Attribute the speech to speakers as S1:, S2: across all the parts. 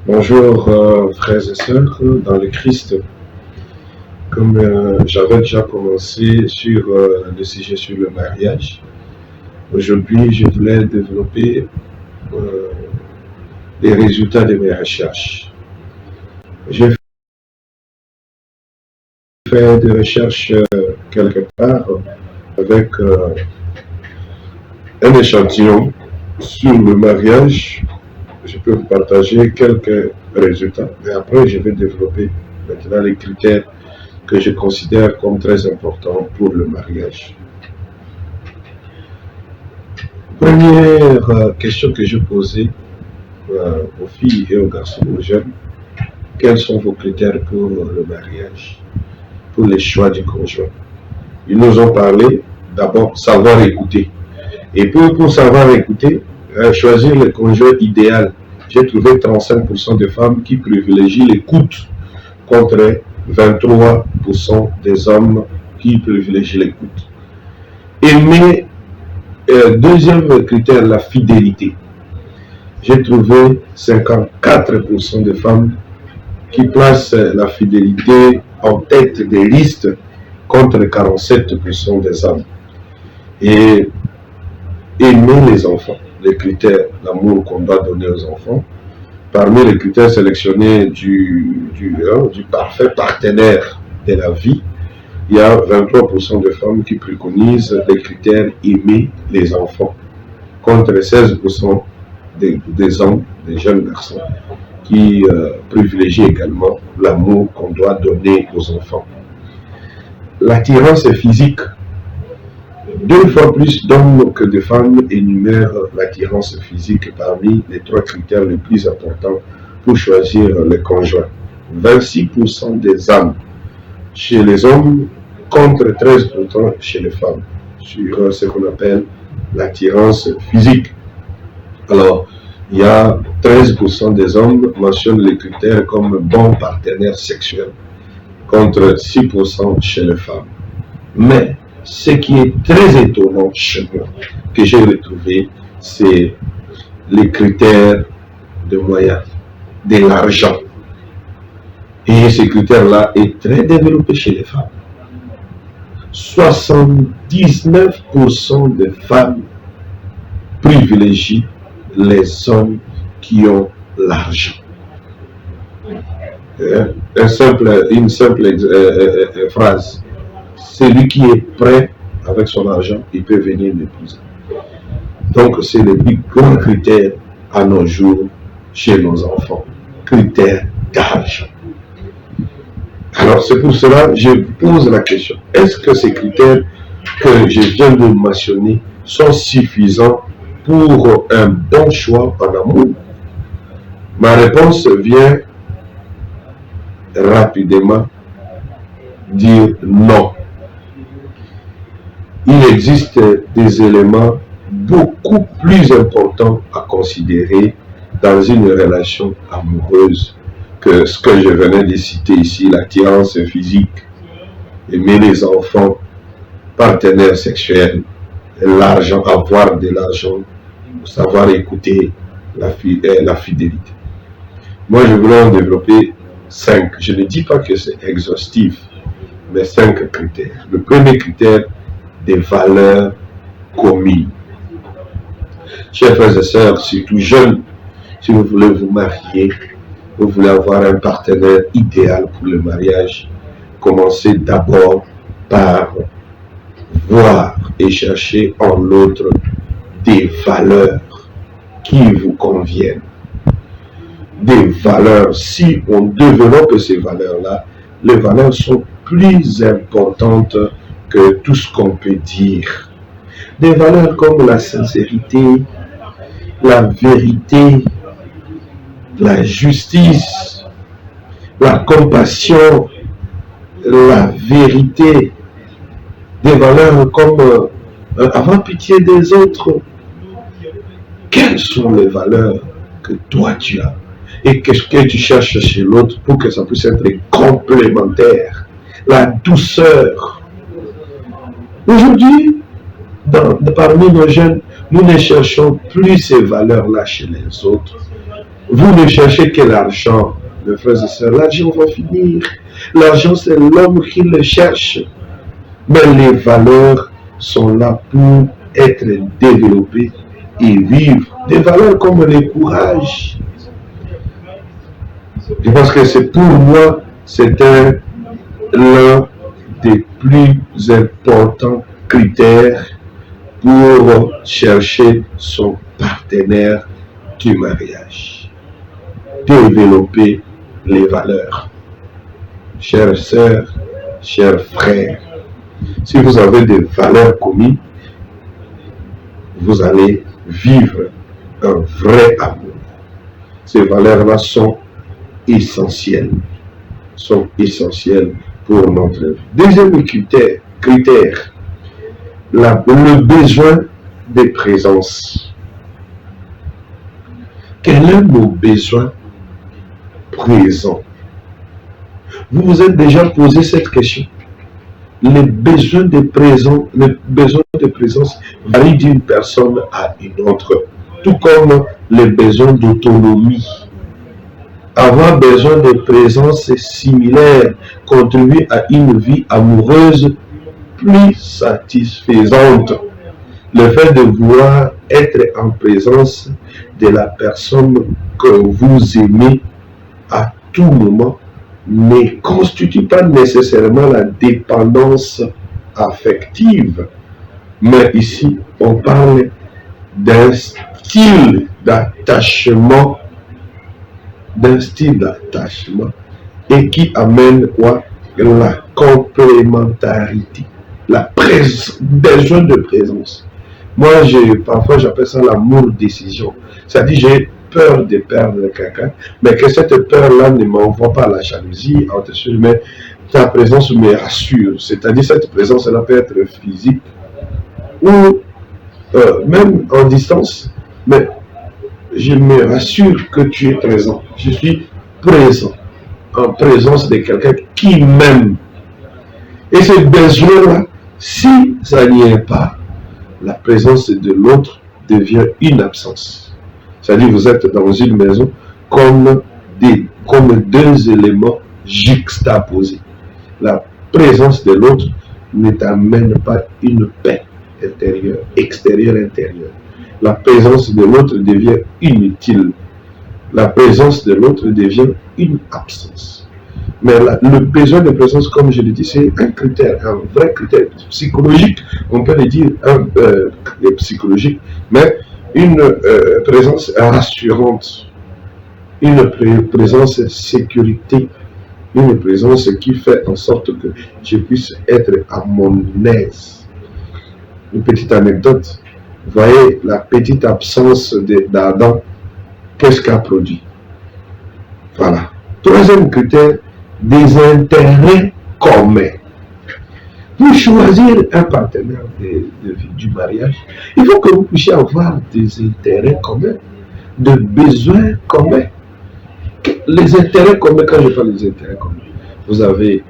S1: Bonjour frères et sœurs dans le Christ. Comme j'avais déjà commencé sur le sujet sur le mariage, aujourd'hui je voulais développer euh, les résultats de mes recherches. J'ai fait des recherches quelque part avec un échantillon sur le mariage. Je peux vous partager quelques résultats et après je vais développer maintenant les critères que je considère comme très importants pour le mariage. Première question que je posais aux filles et aux garçons, aux jeunes, quels sont vos critères pour le mariage, pour les choix du conjoint? Ils nous ont parlé d'abord savoir écouter. Et pour savoir écouter, choisir le conjoint idéal. J'ai trouvé 35% de femmes qui privilégient l'écoute contre 23% des hommes qui privilégient l'écoute. Aimer, deuxième critère, la fidélité. J'ai trouvé 54% de femmes qui placent la fidélité en tête des listes contre 47% des hommes. Et aimer les enfants, les critères, l'amour qu'on doit donner aux enfants. Parmi les critères sélectionnés du parfait partenaire de la vie, il y a 23% de femmes qui préconisent les critères aimer les enfants, contre 16% des hommes, des jeunes garçons, qui privilégient également l'amour qu'on doit donner aux enfants. L'attirance physique. 2 fois plus d'hommes que de femmes énumèrent l'attirance physique parmi les 3 critères les plus importants pour choisir le conjoint. 26% des âmes chez les hommes contre 13% chez les femmes sur ce qu'on appelle l'attirance physique. Alors, il y a 13% des hommes mentionnent les critères comme bon partenaire sexuel contre 6% chez les femmes. Mais ce qui est très étonnant chez moi, que j'ai retrouvé, c'est les critères de moyens, de l'argent. Et ce critère-là est très développé chez les femmes. 79% des femmes privilégient les hommes qui ont l'argent. Une simple phrase. Celui qui est prêt avec son argent, il peut venir m'épouser. Donc, c'est le plus grand critère à nos jours chez nos enfants. Critère d'argent. Alors, c'est pour cela que je pose la question. Est-ce que ces critères que je viens de mentionner sont suffisants pour un bon choix en amour? Ma réponse vient rapidement dire non. Il existe des éléments beaucoup plus importants à considérer dans une relation amoureuse que ce que je venais de citer ici, l'attirance physique, aimer les enfants, partenaire sexuel, l'argent, avoir de l'argent, savoir écouter, la fidélité. Moi, je voulais en développer 5. Je ne dis pas que c'est exhaustif, mais 5 critères. Le premier critère, des valeurs communes. Chers frères et sœurs, surtout jeunes, si vous voulez vous marier, vous voulez avoir un partenaire idéal pour le mariage, commencez d'abord par voir et chercher en l'autre des valeurs qui vous conviennent. Des valeurs, si on développe ces valeurs-là, les valeurs sont plus importantes que tout ce qu'on peut dire. Des valeurs comme la sincérité, la vérité, la justice, la compassion, la vérité. Des valeurs comme avoir pitié des autres. Quelles sont les valeurs que toi tu as et que tu cherches chez l'autre pour que ça puisse être complémentaire? La douceur. Aujourd'hui, parmi nos jeunes, nous ne cherchons plus ces valeurs-là chez les autres. Vous ne cherchez que l'argent, mes frères et sœurs. L'argent va finir. L'argent, c'est l'homme qui le cherche. Mais les valeurs sont là pour être développées et vivre. Des valeurs comme le courage. Je pense que c'est pour moi, c'est l'un des plus importants critères pour chercher son partenaire du mariage. Développer les valeurs. Chères sœurs, chers frères, si vous avez des valeurs communes, vous allez vivre un vrai amour. Ces valeurs-là sont essentielles pour notre vie. Deuxième critère, le besoin de présence. Quel est nos besoins présents? Vous vous êtes déjà posé cette question? Les besoins de présence varient d'une personne à une autre, tout comme les besoins d'autonomie. Avoir besoin de présence similaire contribue à une vie amoureuse plus satisfaisante. Le fait de vouloir être en présence de la personne que vous aimez à tout moment ne constitue pas nécessairement la dépendance affective. Mais ici, on parle d'un style d'attachement et qui amène quoi? La complémentarité, besoin de présence. Moi, parfois j'appelle ça l'amour décision. C'est-à-dire, j'ai peur de perdre quelqu'un, mais que cette peur-là ne m'envoie pas à la jalousie, mais ta présence me rassure. C'est-à-dire, cette présence-là peut être physique ou même en distance, mais je me rassure que tu es présent. Je suis présent, en présence de quelqu'un qui m'aime. Et ce besoin-là, si ça n'y est pas, la présence de l'autre devient une absence. C'est-à-dire, vous êtes dans une maison comme deux éléments juxtaposés. La présence de l'autre ne t'amène pas une paix intérieure, extérieure, intérieure. La présence de l'autre devient inutile. La présence de l'autre devient une absence. Mais le besoin de présence, comme je l'ai dit, c'est un critère, un vrai critère psychologique, on peut le dire psychologique, mais une présence rassurante, une présence sécurité, une présence qui fait en sorte que je puisse être à mon aise. Une petite anecdote, vous voyez la petite absence d'Adam, qu'est-ce qu'a produit? Voilà. Troisième critère, des intérêts communs. Pour choisir un partenaire du mariage, il faut que vous puissiez avoir des intérêts communs, des besoins communs. Les intérêts communs, quand je parle des intérêts communs, vous avez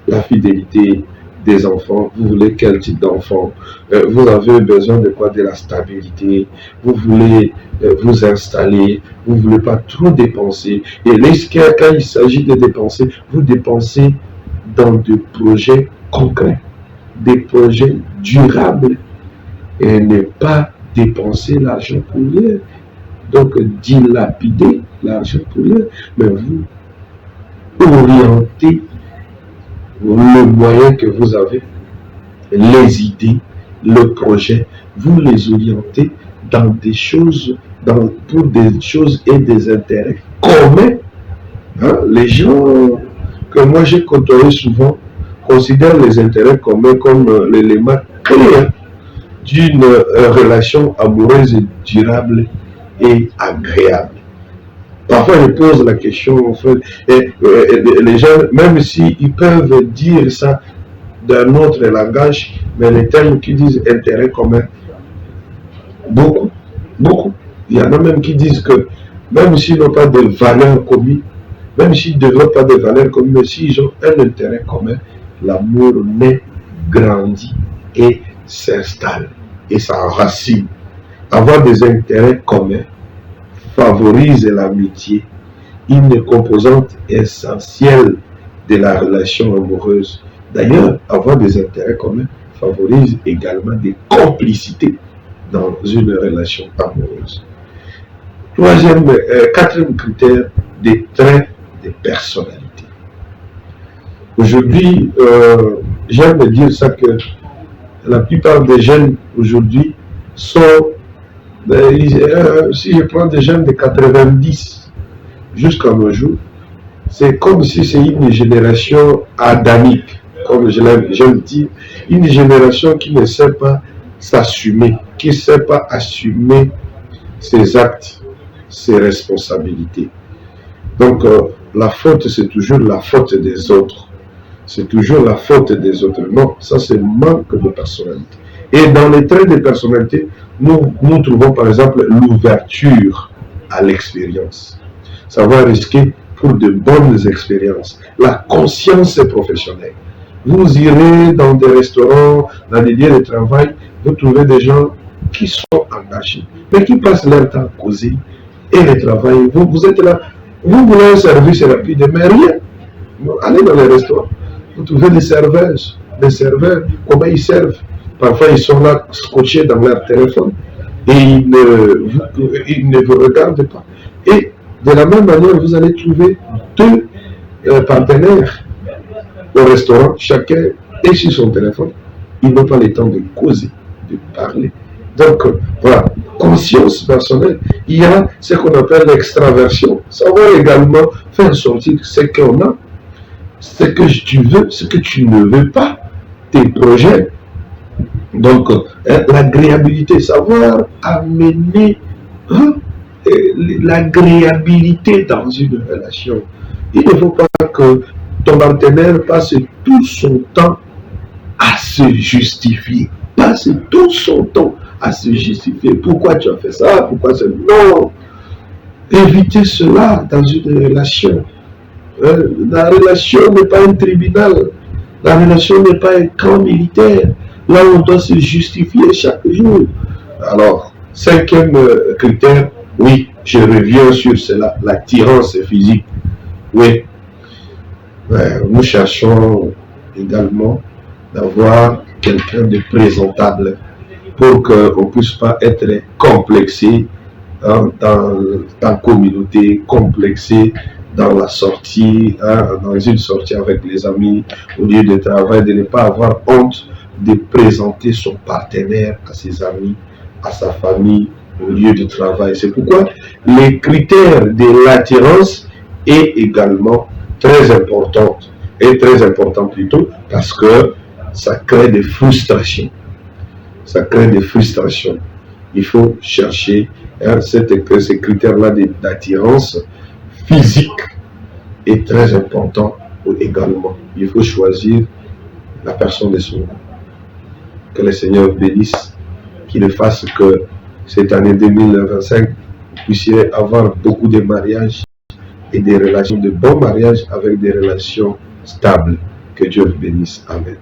S1: la fidélité des enfants, vous voulez quel type d'enfant, vous avez besoin de quoi? De la stabilité, vous voulez vous installer, vous ne voulez pas trop dépenser. Et quand il s'agit de dépenser, vous dépensez dans des projets concrets, des projets durables, et ne pas dépenser l'argent pour rien. Donc, dilapider l'argent pour rien, mais vous orientez le moyen que vous avez, les idées, le projet, vous les orientez dans des choses, pour des choses et des intérêts communs. Les gens que moi j'ai côtoyés souvent considèrent les intérêts communs comme l'élément clé d'une relation amoureuse durable et agréable. Parfois, je pose la question, les gens, même s'ils peuvent dire ça d'un autre langage, mais les termes qui disent intérêt commun, beaucoup. Il y en a même qui disent que même s'ils n'ont pas de valeurs communes, même s'ils ne développent pas de valeurs communes, mais s'ils ont un intérêt commun, l'amour naît, grandit et s'installe et s'enracine. Avoir des intérêts communs favorise l'amitié, une composante essentielle de la relation amoureuse. D'ailleurs, avoir des intérêts communs favorise également des complicités dans une relation amoureuse. Quatrième critère, des traits de personnalité. Aujourd'hui, j'aime dire ça que la plupart des jeunes aujourd'hui sont, si je prends des jeunes de 90 jusqu'à nos jours, c'est comme si c'est une génération adamique, comme j'aime dire, une génération qui ne sait pas s'assumer, qui ne sait pas assumer ses actes, ses responsabilités. Donc, la faute, c'est toujours la faute des autres. C'est toujours la faute des autres. Non, ça c'est manque de personnalité. Et dans les traits de personnalité, nous trouvons par exemple l'ouverture à l'expérience. Savoir risquer pour de bonnes expériences. La conscience professionnelle. Vous irez dans des restaurants, dans des lieux de travail, vous trouvez des gens qui sont engagés, mais qui passent leur temps à causer et le travail. Vous êtes là, vous voulez un service rapide, mais rien. Allez dans les restaurants. Vous trouvez des serveuses, des serveurs, comment ils servent. Parfois, ils sont là, scotchés dans leur téléphone et ils ne vous regardent pas. Et de la même manière, vous allez trouver deux partenaires au restaurant, chacun est sur son téléphone. Ils n'ont pas le temps de causer, de parler. Donc, voilà, conscience personnelle. Il y a ce qu'on appelle l'extraversion. Savoir également faire sortir ce qu'on a, ce que tu veux, ce que tu ne veux pas, tes projets. Donc, l'agréabilité, savoir amener l'agréabilité dans une relation. Il ne faut pas que ton partenaire passe tout son temps à se justifier. Passe tout son temps à se justifier. Pourquoi tu as fait ça? Pourquoi ça? Non! Évitez cela dans une relation. La relation n'est pas un tribunal. La relation n'est pas un camp militaire. Là où on doit se justifier chaque jour. Alors, cinquième critère, oui, je reviens sur cela, l'attirance physique. Oui, nous cherchons également d'avoir quelqu'un de présentable pour qu'on ne puisse pas être complexé dans la communauté, complexé dans la sortie, dans une sortie avec les amis, au lieu de travail, de ne pas avoir honte de présenter son partenaire à ses amis, à sa famille, au lieu de travail. C'est pourquoi les critères de l'attirance est également très important, plutôt, parce que ça crée des frustrations. Ça crée des frustrations. Il faut chercher ces critères-là d'attirance physique est très important également. Il faut choisir la personne de son goût. Que le Seigneur bénisse, qu'il fasse que cette année 2025, vous puissiez avoir beaucoup de mariages et des relations de bons mariages avec des relations stables. Que Dieu vous bénisse. Amen.